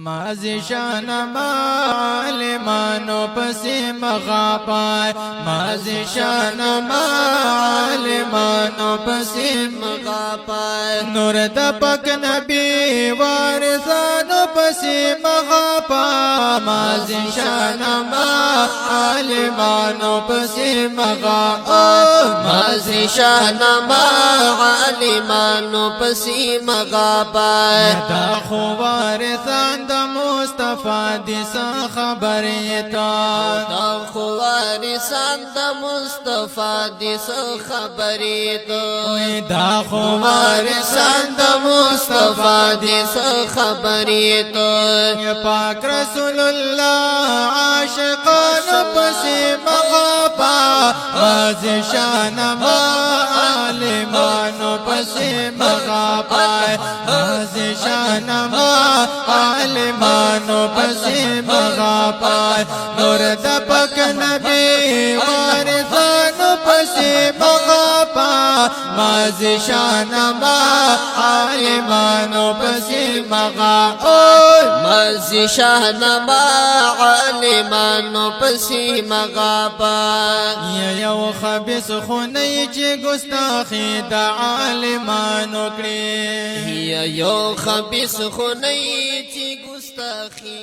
مازی شان معلمانو پسی مغاپای مازی شان معلمانو پسی مغاپای نور د پاک نبی وارثانو پسی مغاپای مازی شان معلمانو پسی مغاپای مازی شان معلمانو پسی مغاپای دا خو وارثان د مصطفی دي خبرې تا دا خو وارثان د مصطفی دي خبرې تا دا خو وارثان د مصطفی دي خبرې تا پاک رسول الله عاشقانو پسې مغابا مازی شان عالمانو پسې مغابا مازی شان عالمانو پسې مغابا نور د پاک نبی وارثانو پسې مغابا مازی شان عالمانو پسې مغابا مازی شان عالمانو پسې مغابا یو خبیث خونی چې ګستاخی د عالمانو کړی یو خبیث خونی چې ګستاخی